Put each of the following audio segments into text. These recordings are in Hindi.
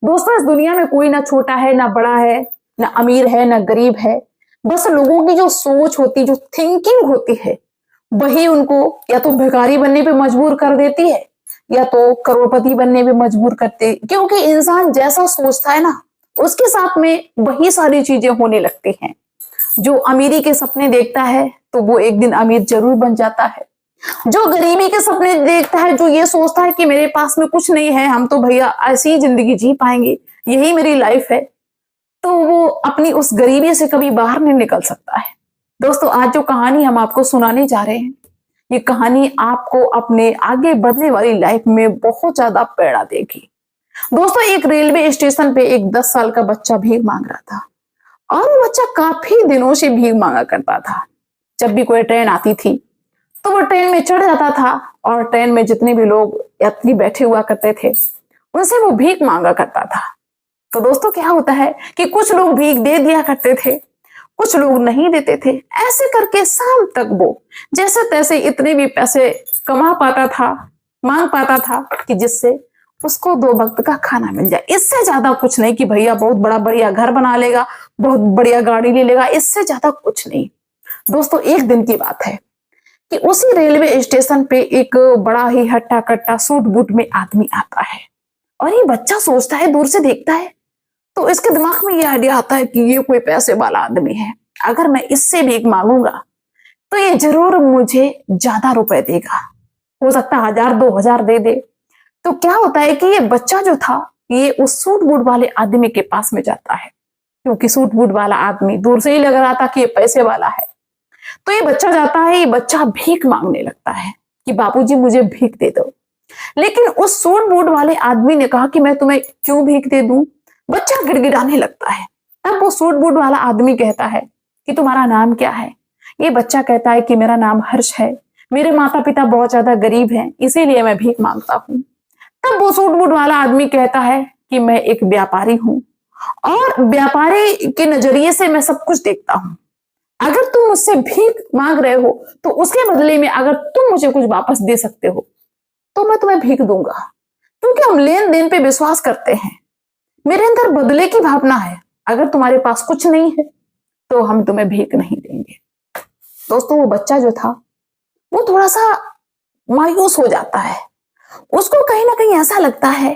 दोस्तों, इस दुनिया में कोई ना छोटा है ना बड़ा है, ना अमीर है ना गरीब है। बस लोगों की जो सोच होती, जो थिंकिंग होती है, वही उनको या तो भिखारी बनने पे मजबूर कर देती है या तो करोड़पति बनने पे मजबूर करते, क्योंकि इंसान जैसा सोचता है ना, उसके साथ में वही सारी चीजें होने लगती हैं। जो अमीरी के सपने देखता है तो वो एक दिन अमीर जरूर बन जाता है। जो गरीबी के सपने देखता है, जो ये सोचता है कि मेरे पास में कुछ नहीं है, हम तो भैया ऐसी ही जिंदगी जी पाएंगे, यही मेरी लाइफ है, तो वो अपनी उस गरीबी से कभी बाहर नहीं निकल सकता है। दोस्तों, आज जो कहानी हम आपको सुनाने जा रहे हैं, ये कहानी आपको अपने आगे बढ़ने वाली लाइफ में बहुत ज्यादा प्रेरणा देगी। दोस्तों, एक रेलवे स्टेशन पे एक 10 साल का बच्चा भीख मांग रहा था और वो बच्चा काफी दिनों से भीख मांगा करता था। जब भी कोई ट्रेन आती थी तो वो ट्रेन में चढ़ जाता था और ट्रेन में जितने भी लोग यात्री बैठे हुआ करते थे उनसे वो भीख मांगा करता था। तो दोस्तों, क्या होता है कि कुछ लोग भीख दे दिया करते थे, कुछ लोग नहीं देते थे। ऐसे करके शाम तक वो जैसे तैसे इतने भी पैसे कमा पाता था, मांग पाता था कि जिससे उसको 2 वक्त का खाना मिल जाए। इससे ज्यादा कुछ नहीं कि भैया बहुत बड़ा बढ़िया घर बना लेगा, बहुत बढ़िया गाड़ी ले लेगा, इससे ज्यादा कुछ नहीं। दोस्तों, एक दिन की बात है कि उसी रेलवे स्टेशन पे एक बड़ा ही हट्टा कट्टा सूट बूट में आदमी आता है और ये बच्चा सोचता है, दूर से देखता है तो इसके दिमाग में ये आइडिया आता है कि ये कोई पैसे वाला आदमी है, अगर मैं इससे भीख मांगूंगा तो ये जरूर मुझे ज्यादा रुपए देगा, हो सकता है 1000-2000 दे दे। तो क्या होता है कि ये बच्चा जो था, ये उस सूट बूट वाले आदमी के पास में जाता है, क्योंकि सूट बूट वाला आदमी दूर से ही लग रहा था कि ये पैसे वाला है। तो ये बच्चा जाता है, ये बच्चा भीख मांगने लगता है कि बापूजी मुझे भीख दे दो। लेकिन उस सूट बूट वाले आदमी ने कहा कि मैं तुम्हें क्यों भीख दे दूं। बच्चा गिड़गिड़ाने लगता है। तब वो सूट बूट वाला आदमी कहता है कि तुम्हारा नाम क्या है। ये बच्चा कहता है कि मेरा नाम हर्ष है, मेरे माता पिता बहुत ज्यादा गरीब हैं, इसीलिए मैं भीख मांगता हूँ। तब वो सूट बूट वाला आदमी कहता है कि मैं एक व्यापारी हूँ और व्यापारी के नजरिए से मैं सब कुछ देखता हूँ। अगर तुम मुझसे भीख मांग रहे हो तो उसके बदले में अगर तुम मुझे कुछ वापस दे सकते हो तो मैं तुम्हें भीख दूंगा, क्योंकि हम लेन देन पे विश्वास करते हैं। मेरे अंदर बदले की भावना है। अगर तुम्हारे पास कुछ नहीं है तो हम तुम्हें भीख नहीं देंगे। दोस्तों, वो बच्चा जो था वो थोड़ा सा मायूस हो जाता है। उसको कहीं ना कहीं ऐसा लगता है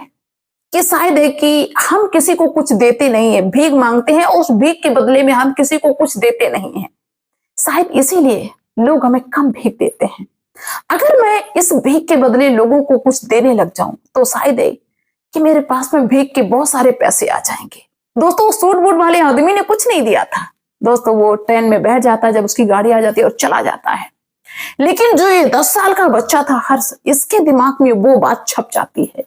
कि शायद है कि हम किसी को कुछ देते नहीं है, भीख मांगते हैं और उस भीख के बदले में हम किसी को कुछ देते नहीं है, शायद इसीलिए लोग हमें कम भीख देते हैं। अगर मैं इस भीख के बदले लोगों को कुछ देने लग जाऊं तो शायद है कि मेरे पास में भीख के बहुत सारे पैसे आ जाएंगे। दोस्तों, सूट बूट वाले आदमी ने कुछ नहीं दिया था। दोस्तों, वो ट्रेन में बैठ जाता है, जब उसकी गाड़ी आ जाती है और चला जाता है। लेकिन जो ये 10 साल का बच्चा था हर्ष, इसके दिमाग में वो बात छप जाती है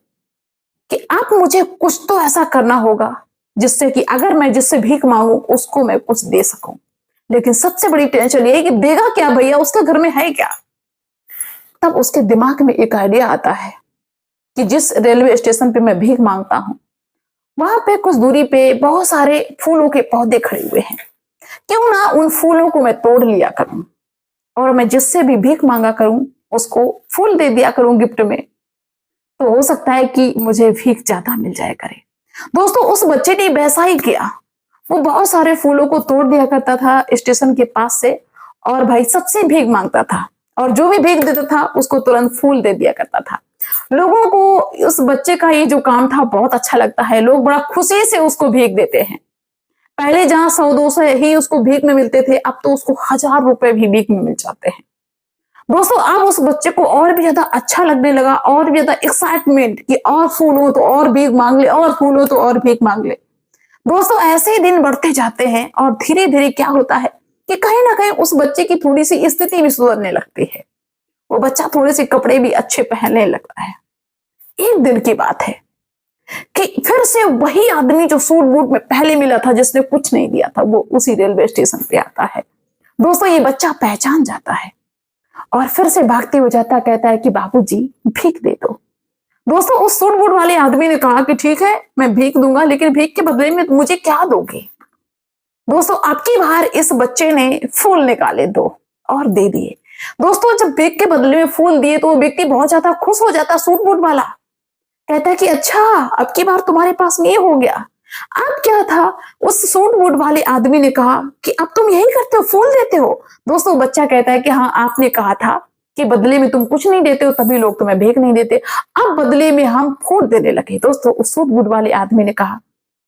कि अब मुझे कुछ तो ऐसा करना होगा जिससे कि अगर मैं जिससे भीख मांगू उसको मैं कुछ दे सकूं। लेकिन सबसे बड़ी टेंशन ये है कि देगा क्या भैया, उसके घर में है क्या। तब उसके दिमाग में एक आइडिया आता है कि जिस रेलवे स्टेशन पे मैं भीख मांगता हूं वहां पे कुछ दूरी पे बहुत सारे फूलों के पौधे खड़े हुए हैं, क्यों ना उन फूलों को मैं तोड़ लिया करूं और मैं जिससे भी भीख मांगा करूं उसको फूल दे दिया करूं गिफ्ट में, तो हो सकता है कि मुझे भीख ज्यादा मिल जाए करे। दोस्तों, उस बच्चे ने वैसा ही किया। वो बहुत सारे फूलों को तोड़ दिया करता था स्टेशन के पास से और भाई सबसे भीख मांगता था और जो भी भीख देता था उसको तुरंत फूल दे दिया करता था। लोगों को उस बच्चे का ये जो काम था बहुत अच्छा लगता है, लोग बड़ा खुशी से उसको भीख देते हैं। पहले जहां 100-200 ही उसको भीख में मिलते थे, अब तो उसको 1000 रुपए भी भीख में मिल जाते हैं। दोस्तों, अब उस बच्चे को और भी ज्यादा अच्छा लगने लगा, और भी ज्यादा एक्साइटमेंट कि और फूल हो तो और भीख मांग ले, और फूल हो तो और भीख मांग ले। दोस्तों, ऐसे ही दिन बढ़ते जाते हैं और धीरे धीरे क्या होता है कि कहीं ना कहीं उस बच्चे की थोड़ी सी स्थिति भी सुधरने लगती है। वो बच्चा थोड़े से कपड़े भी अच्छे पहनने लगता है। एक दिन की बात है कि फिर से वही आदमी जो सूट बूट में पहले मिला था, जिसने कुछ नहीं दिया था, वो उसी रेलवे स्टेशन पे आता है। दोस्तों, ये बच्चा पहचान जाता है और फिर से भागते हो जाता, कहता है कि बाबूजी भीख दे दो। दोस्तों, उस सूट बूट वाले आदमी ने कहा कि ठीक है, मैं भीख दूंगा, लेकिन भीख के बदले में मुझे क्या दोगे। दोस्तों, आपकी बार इस बच्चे ने फूल निकाले 2 और दे दिए। दोस्तों, जब भीख के बदले में फूल दिए तो वो व्यक्ति बहुत ज्यादा खुश हो जाता, सूट बूट वाला कहता है कि अच्छा अब की बार तुम्हारे पास में ये हो गया। अब क्या था, उस सूट बूट वाले आदमी ने कहा कि अब तुम यही करते हो, फूल देते हो। दोस्तों बच्चा कहता है कि हाँ आपने कहा था कि बदले में तुम कुछ नहीं देते हो तभी लोग तुम्हें भीख नहीं देते, अब बदले में हम फूल देने लगे। दोस्तों उस सूट बूट वाले आदमी ने कहा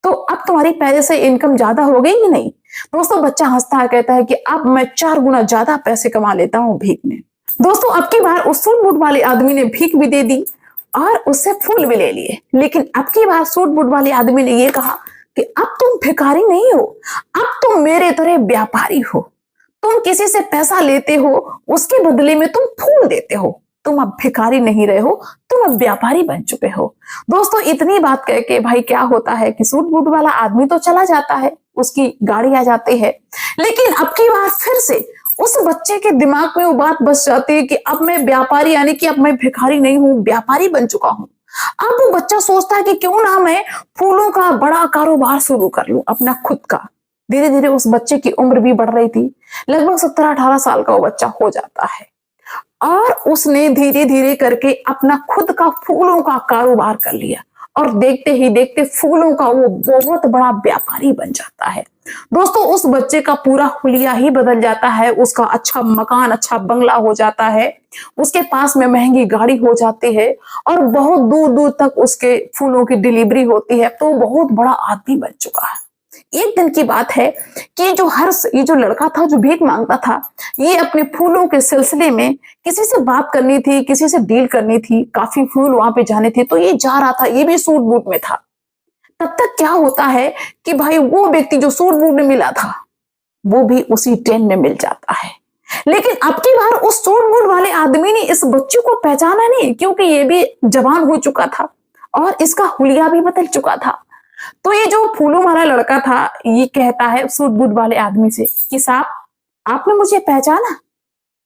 तो अब तुम्हारी पहले से इनकम ज्यादा हो गई कि नहीं। दोस्तों बच्चा हंसता है, कहता है कि अब मैं 4 गुना ज्यादा पैसे कमा लेता हूँ भीख में। दोस्तों अब की बार उस सूट बूट वाले आदमी ने भीख भी दे दी और उससे फूल भी ले लिए, लेकिन अब की बार सूट बूट वाले आदमी ने यह कहा कि अब तुम भिखारी नहीं हो, अब तुम मेरे तरह व्यापारी हो। तुम किसी से पैसा लेते हो, उसके बदले में तुम फूल देते हो। तुम अब भिखारी नहीं रहे हो, तुम अब व्यापारी बन चुके हो। दोस्तों इतनी बात कह के भाई क्या होता है कि सूट बूट वाला आदमी तो चला जाता है, उसकी गाड़ी आ जाती है, लेकिन अब की बार फिर से उस बच्चे के दिमाग में वो बात बस जाती है कि अब मैं व्यापारी, यानी कि अब मैं भिखारी नहीं हूं, व्यापारी बन चुका हूं। अब वो बच्चा सोचता है कि क्यों ना मैं फूलों का बड़ा कारोबार शुरू कर लूं अपना खुद का। धीरे धीरे उस बच्चे की उम्र भी बढ़ रही थी, लगभग 17-18 साल का वो बच्चा हो जाता है और उसने धीरे धीरे करके अपना खुद का फूलों का कारोबार कर लिया और देखते ही देखते फूलों का वो बहुत बड़ा व्यापारी बन जाता है। दोस्तों उस बच्चे का पूरा हुलिया ही बदल जाता है, उसका अच्छा मकान, अच्छा बंगला हो जाता है, उसके पास में महंगी गाड़ी हो जाती है और बहुत दूर दूर तक उसके फूलों की डिलीवरी होती है, तो बहुत बड़ा आदमी बन चुका है। एक दिन की बात है कि ये जो लड़का था जो भीख मांगता था, ये अपने फूलों के सिलसिले में किसी से बात करनी थी, किसी से डील करनी थी, काफी फूल वहां पे जाने थे, तो ये जा रहा था, ये भी सूट बूट में था। तब तक क्या होता है कि भाई वो व्यक्ति जो सूट बूट में मिला था वो भी उसी ट्रेन में मिल जाता है। लेकिन अब की बार उस सूट बूट वाले आदमी ने इस बच्चे को पहचाना नहीं, क्योंकि ये भी जवान हो चुका था और इसका हुलिया भी बदल चुका था। तो ये जो फूलों वाला लड़का था ये कहता है सूट बूट वाले आदमी से कि साहब आपने मुझे पहचाना,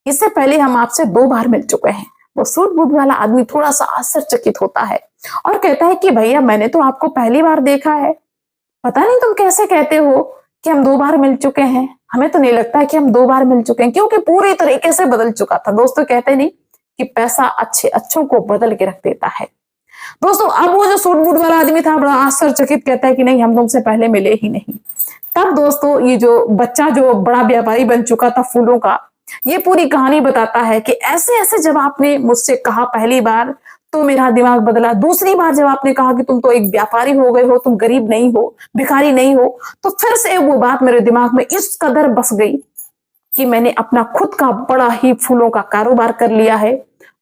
इससे पहले हम आपसे 2 बार मिल चुके हैं। वो सूट बूट वाला आदमी थोड़ा सा आश्चर्यचकित होता है और कहता है कि भैया मैंने तो आपको पहली बार देखा है, पता नहीं तुम कैसे कहते हो कि हम 2 बार मिल चुके हैं। हमें तो नहीं लगता कि हम 2 बार मिल चुके हैं, क्योंकि पूरी तरीके से बदल चुका था। दोस्तों कहते नहीं कि पैसा अच्छों को बदल के रख देता है। दोस्तों अब वो जो सूट बूट वाला आदमी था बड़ा आश्चर्यचकित, कहता है कि नहीं हम तुमसे पहले मिले ही नहीं। तब दोस्तों ये जो बच्चा जो बड़ा व्यापारी बन चुका था फूलों का, ये पूरी कहानी बताता है कि ऐसे ऐसे जब आपने मुझसे कहा पहली बार तो मेरा दिमाग बदला, दूसरी बार जब आपने कहा कि तुम तो एक व्यापारी हो गए हो, तुम गरीब नहीं हो, भिखारी नहीं हो, तो फिर से वो बात मेरे दिमाग में इस कदर बस गई कि मैंने अपना खुद का बड़ा ही फूलों का कारोबार कर लिया है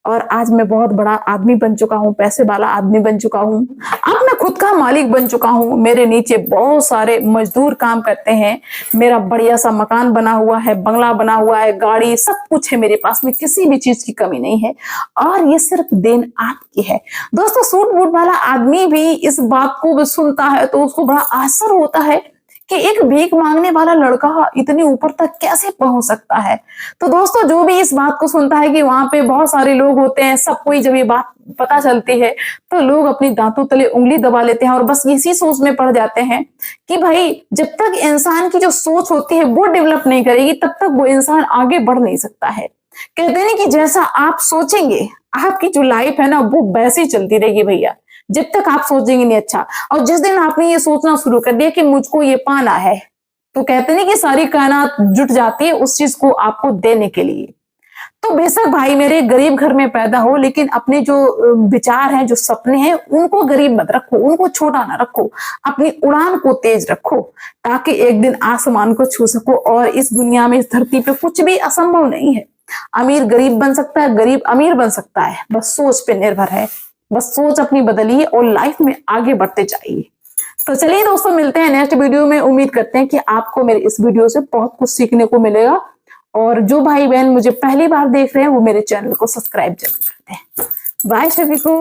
और आज मैं बहुत बड़ा आदमी बन चुका हूँ, पैसे वाला आदमी बन चुका हूँ। अब मैं खुद का मालिक बन चुका हूँ, मेरे नीचे बहुत सारे मजदूर काम करते हैं, मेरा बढ़िया सा मकान बना हुआ है, बंगला बना हुआ है, गाड़ी, सब कुछ है मेरे पास में, किसी भी चीज की कमी नहीं है और ये सिर्फ देन आपकी है। दोस्तों सूट बूट वाला आदमी भी इस बात को सुनता है तो उसको बड़ा आश्चर्य होता है कि एक भीख मांगने वाला लड़का इतने ऊपर तक कैसे पहुंच सकता है। तो दोस्तों जो भी इस बात को सुनता है कि वहां पे बहुत सारे लोग होते हैं, सबको ही जब ये बात पता चलती है तो लोग अपनी दांतों तले उंगली दबा लेते हैं और बस इसी सोच में पड़ जाते हैं कि भाई जब तक इंसान की जो सोच होती है वो डेवलप नहीं करेगी तब तक वो इंसान आगे बढ़ नहीं सकता है। कहते हैं कि जैसा आप सोचेंगे आपकी जो लाइफ है ना वो वैसे ही चलती रहेगी भैया, जब तक आप सोचेंगे नहीं अच्छा। और जिस दिन आपने ये सोचना शुरू कर दिया कि मुझको ये पाना है, तो कहते नहीं कि सारी कायनात जुट जाती है उस चीज को आपको देने के लिए। तो बेशक भाई मेरे गरीब घर में पैदा हो, लेकिन अपने जो विचार हैं, जो सपने हैं, उनको गरीब मत रखो, उनको छोटा ना रखो, अपनी उड़ान को तेज रखो ताकि एक दिन आसमान को छू सको। और इस दुनिया में, इस धरती पे कुछ भी असंभव नहीं है। अमीर गरीब बन सकता है, गरीब अमीर बन सकता है, बस सोच पे निर्भर है। बस सोच अपनी बदलिए और लाइफ में आगे बढ़ते जाइए। तो चलिए दोस्तों मिलते हैं नेक्स्ट वीडियो में। उम्मीद करते हैं कि आपको मेरे इस वीडियो से बहुत कुछ सीखने को मिलेगा और जो भाई बहन मुझे पहली बार देख रहे हैं वो मेरे चैनल को सब्सक्राइब जरूर करते हैं। बाय सभी को।